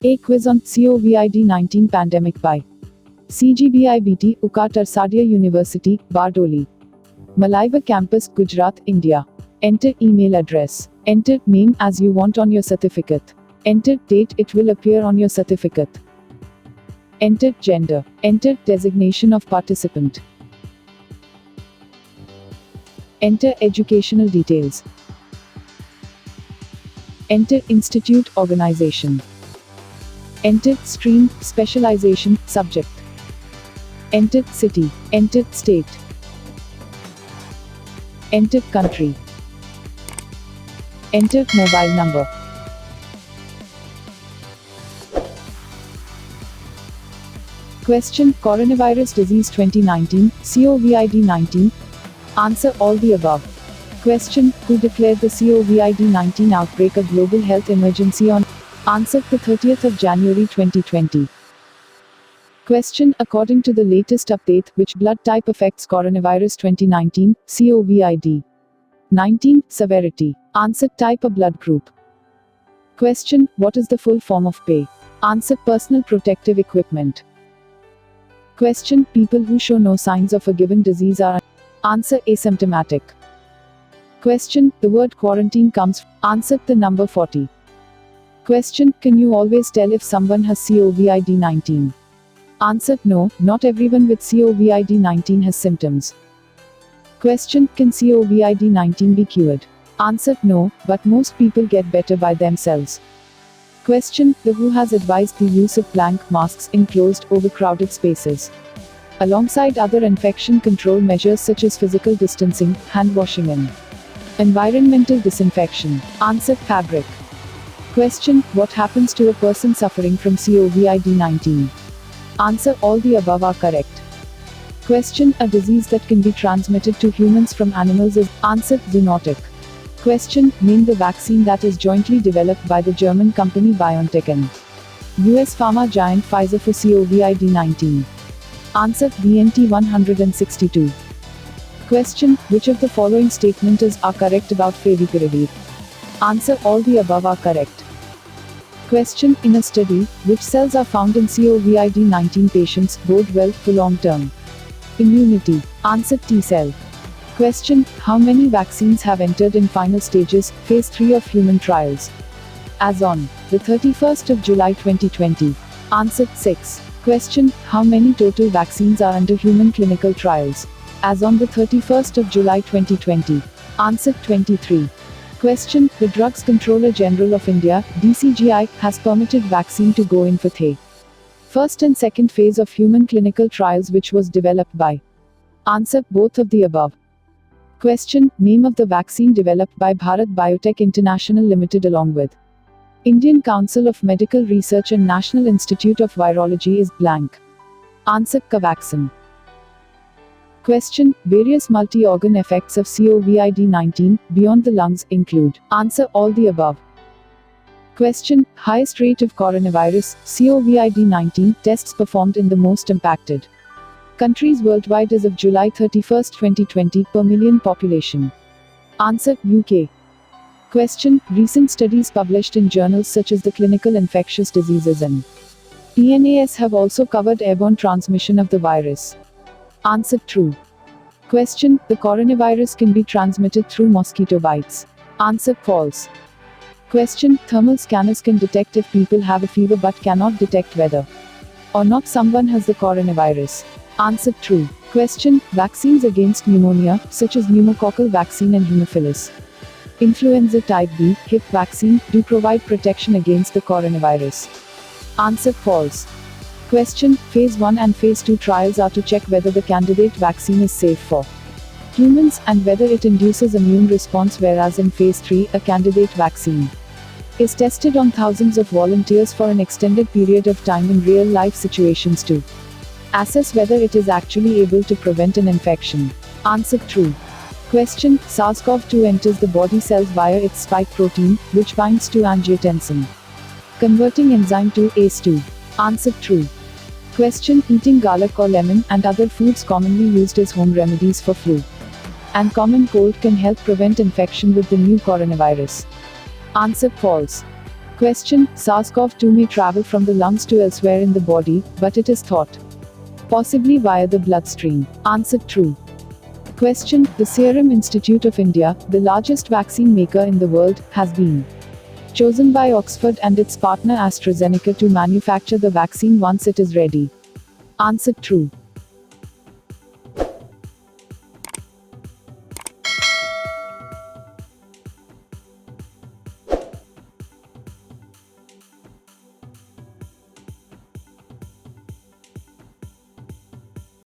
A quiz on COVID-19 pandemic by CGBIBT, Uka Tarsadia University, Bardoli. Malaiva Campus, Gujarat, India. Enter email address. Enter name as you want on your certificate. Enter date, it will appear on your certificate. Enter gender. Enter designation of participant. Enter educational details. Enter institute organization. Enter stream, specialization, subject. Enter city. Enter state. Enter country. Enter mobile number. Question: Coronavirus disease 2019, COVID-19. Answer: all the above. Question: who declared the COVID-19 outbreak a global health emergency on? Answer: the 30th of January 2020. Question: according to the latest update, which blood type affects coronavirus 2019, COVID-19 severity? Answer: type A blood group. Question: what is the full form of PAE? Answer: personal protective equipment. Question: people who show no signs of a given disease are? Answer: asymptomatic. Question: the word quarantine comes from? Answer: the number 40. Question: can you always tell if someone has COVID-19? Answer: no, not everyone with COVID-19 has symptoms. Question: can COVID-19 be cured? Answer: no, but most people get better by themselves. Question: the WHO has advised the use of blank masks in closed, overcrowded spaces, alongside other infection control measures such as physical distancing, hand washing and environmental disinfection. Answer: fabric. Question: what happens to a person suffering from COVID-19? Answer: all the above are correct. Question: a disease that can be transmitted to humans from animals is? Answer: zoonotic. Question: name the vaccine that is jointly developed by the German company BioNTech and US pharma giant Pfizer for COVID-19. Answer: BNT162. Question: which of the following statements are correct about favipiravir? Answer: all the above are correct. Question: in a study, which cells are found in COVID-19 patients bode well for long-term immunity? Answer: T cell. Question: how many vaccines have entered in final stages, phase 3 of human trials, as on the 31st of July 2020? Answer: 6. Question: how many total vaccines are under human clinical trials, as on the 31st of July 2020? Answer: 23. Question: the Drugs Controller General of India, DCGI, has permitted vaccine to go in for the first and second phase of human clinical trials, which was developed by? Answer: both of the above. Question: name of the vaccine developed by Bharat Biotech International Limited along with Indian Council of Medical Research and National Institute of Virology is blank. Answer: Covaxin. Question: various multi-organ effects of COVID-19 beyond the lungs include? Answer: all the above. Question: highest rate of coronavirus COVID-19 tests performed in the most impacted countries worldwide as of July 31, 2020 per million population? Answer: UK. Question: recent studies published in journals such as the Clinical Infectious Diseases and PNAS have also covered airborne transmission of the virus. Answer: true. Question: the coronavirus can be transmitted through mosquito bites. Answer: false. Question: thermal scanners can detect if people have a fever but cannot detect whether or not someone has the coronavirus. Answer: true. Question: vaccines against pneumonia, such as pneumococcal vaccine and Haemophilus influenza type B, HIP vaccine, do provide protection against the coronavirus. Answer: false. Question: phase 1 and phase 2 trials are to check whether the candidate vaccine is safe for humans, and whether it induces immune response, whereas in phase 3, a candidate vaccine is tested on thousands of volunteers for an extended period of time in real-life situations to assess whether it is actually able to prevent an infection. Answer: true. Question: SARS-CoV-2 enters the body cells via its spike protein, which binds to angiotensin converting enzyme to ACE2. Answer: true. Question: eating garlic or lemon and other foods commonly used as home remedies for flu and common cold can help prevent infection with the new coronavirus. Answer: false. Question, SARS-CoV-2 may travel from the lungs to elsewhere in the body, but it is thought possibly via the bloodstream. Answer, true. Question, the Serum Institute of India, the largest vaccine maker in the world, has been chosen by Oxford and its partner AstraZeneca to manufacture the vaccine once it is ready. Answer, true.